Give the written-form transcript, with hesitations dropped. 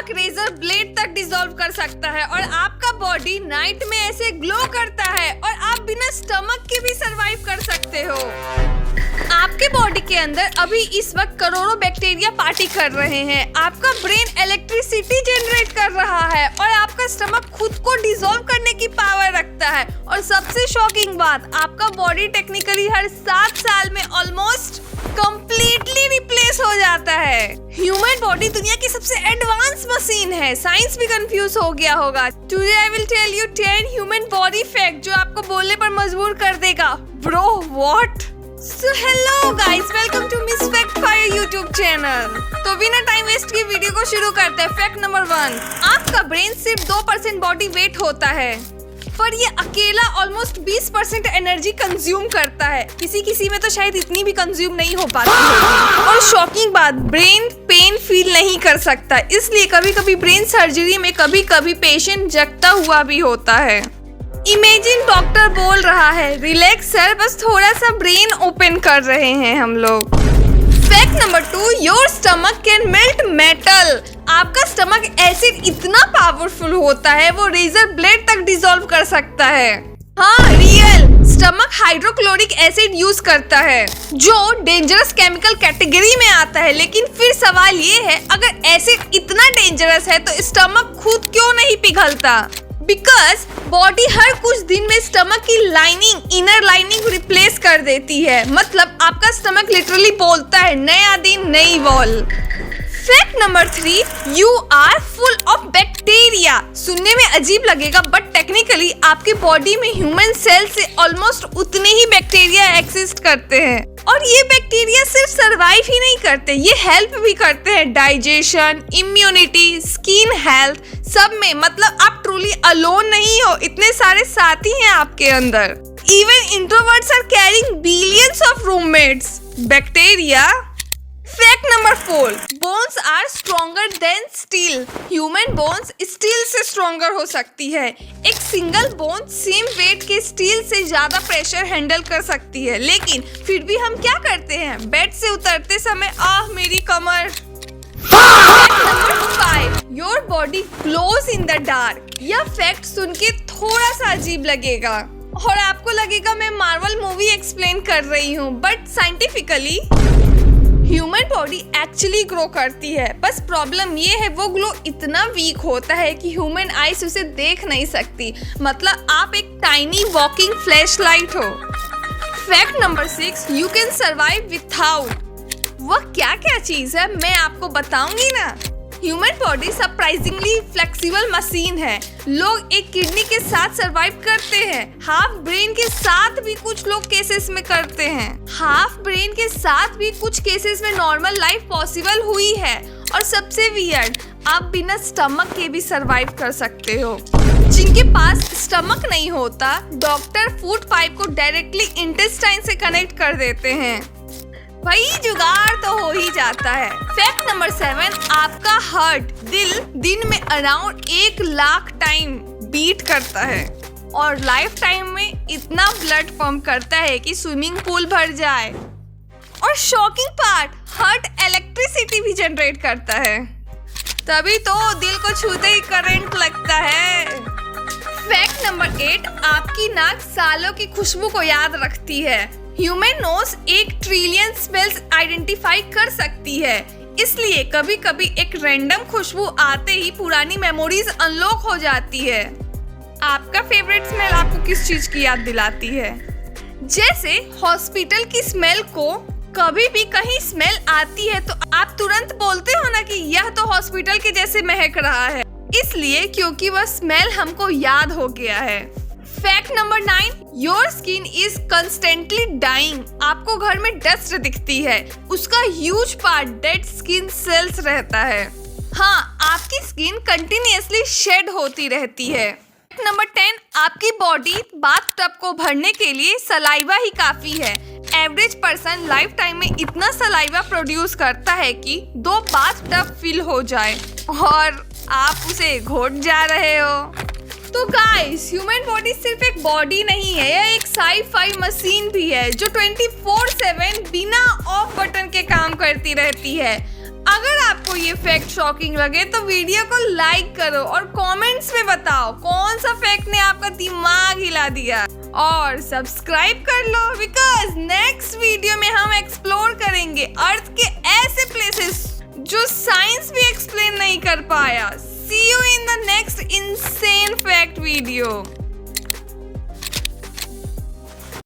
Stomach razor blade तक dissolve कर सकता है और आपका बॉडी नाइट में ऐसे ग्लो करता है और आप बिना स्टमक के भी सरवाइव कर सकते हो। आपके बॉडी के अंदर अभी इस वक्त करोड़ों बैक्टीरिया पार्टी कर रहे हैं। आपका ब्रेन इलेक्ट्रिसिटी जनरेट कर रहा है और आपका स्टमक खुद को डिसॉल्व करने की पावर रखता है। और सबसे शॉकिंग बात, आपका बॉडी टेक्निकली हर 7 साल में ऑलमोस्ट कंप्लीटली रिप्लेस हो जाता है। ह्यूमन बॉडी दुनिया की सबसे एडवांस मशीन है। साइंस भी कंफ्यूज हो गया होगा। Today I will tell you 10 human body fact जो आपको बोलने पर मजबूर कर देगा। Bro what? So hello guys, welcome to Miss Fact Fire YouTube channel. तो बिना टाइम वेस्ट की वीडियो को शुरू करते हैं। फैक्ट नंबर 1, आपका ब्रेन सिर्फ 2% बॉडी वेट होता है, पर ये अकेला ऑलमोस्ट 20% एनर्जी कंज्यूम करता है। किसी में तो शायद इतनी भी कंज्यूम नहीं हो पाती होगी। और शॉकिंग बात, ब्रेन पेन फील नहीं कर सकता, इसलिए कभी कभी ब्रेन सर्जरी में कभी कभी पेशेंट जगता हुआ भी होता है। इमेजिन डॉक्टर बोल रहा है रिलैक्स सर, बस थोड़ा सा ब्रेन ओपन कर रहे हैं हम लोग। Fact number 2, your stomach can melt metal. आपका स्टमक एसिड इतना पावरफुल होता है वो रेजर ब्लेड तक डिसॉल्व कर सकता है। हाँ real, stomach hydrochloric acid use करता है जो डेंजरस केमिकल कैटेगरी में आता है। लेकिन फिर सवाल ये है, अगर एसिड इतना डेंजरस है तो स्टमक खुद क्यों नहीं पिघलता? बिकॉज बॉडी हर कुछ दिन में स्टमक की लाइनिंग, इनर लाइनिंग रिप्लेस कर देती है। मतलब आपका स्टमक लिटरली बोलता है नया दिन नई wall. Fact number 3, you are full of bacteria. सुनने में अजीब लगेगा बट टेक्निकली आपके बॉडी में ह्यूमन सेल से ऑलमोस्ट उतने ही बैक्टीरिया एक्सिस्ट करते हैं। और ये बैक्टीरिया सिर्फ सरवाइव ही नहीं करते, ये हेल्प भी करते हैं डाइजेशन, इम्यूनिटी, स्किन हेल्थ, सब में। मतलब आप ट्रूली अलोन नहीं हो, इतने सारे साथी हैं आपके अंदर। Even introverts are carrying billions of roommates, bacteria. Fact number 4, bones are stronger than steel. Human bones steel से स्ट्रॉन्गर हो सकती है। एक सिंगल बोन सेम वेट के स्टील से ज्यादा प्रेशर हैंडल कर सकती है। लेकिन फिर भी हम क्या करते हैं, बेड से उतरते समय आह मेरी कमर। Fact number 5, your body glows in the dark. यह फैक्ट सुन के थोड़ा सा अजीब लगेगा और आपको लगेगा मैं मार्वल मूवी एक्सप्लेन कर रही हूँ, but scientifically human body actually grow करती है। बस प्रॉब्लम ये है वो ग्लो इतना वीक होता है कि ह्यूमन आइज उसे देख नहीं सकती। मतलब आप एक टाइनी वॉकिंग फ्लैशलाइट हो। Fact number 6, you can survive without. वह क्या क्या चीज है मैं आपको बताऊंगी ना। Human body surprisingly flexible machine है। लोग एक किडनी के साथ सरवाइव करते हैं, हाफ ब्रेन के साथ भी कुछ लोग केसेस में करते हैं। हाफ ब्रेन के साथ भी कुछ केसेस में नॉर्मल लाइफ पॉसिबल हुई है। और सबसे वियर्ड, आप बिना स्टमक के भी सरवाइव कर सकते हो। जिनके पास स्टमक नहीं होता, डॉक्टर फूड पाइप को डायरेक्टली इंटेस्टाइन से कनेक्ट कर देते हैं। भाई जुगाड़ तो हो ही जाता है। फैक्ट नंबर 7, आपका हार्ट, दिल दिन में अराउंड 1 लाख टाइम बीट करता है और लाइफ टाइम में इतना ब्लड पंप करता है कि स्विमिंग पूल भर जाए। और शॉकिंग पार्ट, हार्ट इलेक्ट्रिसिटी भी जनरेट करता है, तभी तो दिल को छूते ही करंट लगता है। फैक्ट नंबर 8, आपकी नाक सालों की खुशबू को याद रखती है। Human nose 1 trillion smells identify कर सकती है, इसलिए कभी कभी एक रैंडम खुशबू आते ही पुरानी मेमोरीज अनलॉक हो जाती है। आपका फेवरेट स्मेल आपको किस चीज की याद दिलाती है? जैसे हॉस्पिटल की स्मेल को कभी भी कहीं स्मेल आती है तो आप तुरंत बोलते हो ना कि यह तो हॉस्पिटल के जैसे महक रहा है, इसलिए क्योंकि वह स्मेल हमको याद हो गया है। Fact number 9, your skin is constantly dying. आपको घर में डस्ट दिखती है, उसका huge part dead skin cells रहता है। हाँ, आपकी स्किन कंटिन्यूअसली शेड होती रहती है। फैक्ट नंबर 10, आपकी बॉडी बाथटब को भरने के लिए सलाइवा ही काफी है। एवरेज पर्सन लाइफ टाइम में इतना सलाइवा प्रोड्यूस करता है कि 2 बाथटब फिल हो जाए और आप उसे घोट जा रहे हो। तो गाइस, ह्यूमन बॉडी सिर्फ एक बॉडी नहीं है, यह एक साई-फाई मशीन भी है जो 24/7 बिना ऑफ बटन के काम करती रहती है। अगर आपको ये फैक्ट शॉकिंग लगे तो वीडियो को लाइक करो और कमेंट्स में बताओ कौन सा फैक्ट ने आपका दिमाग हिला दिया, और सब्सक्राइब कर लो बिकॉज नेक्स्ट वीडियो में हम एक्सप्लोर करेंगे अर्थ के ऐसे प्लेसेस जो साइंस भी एक्सप्लेन नहीं कर पाया। See you in the next insane fact video.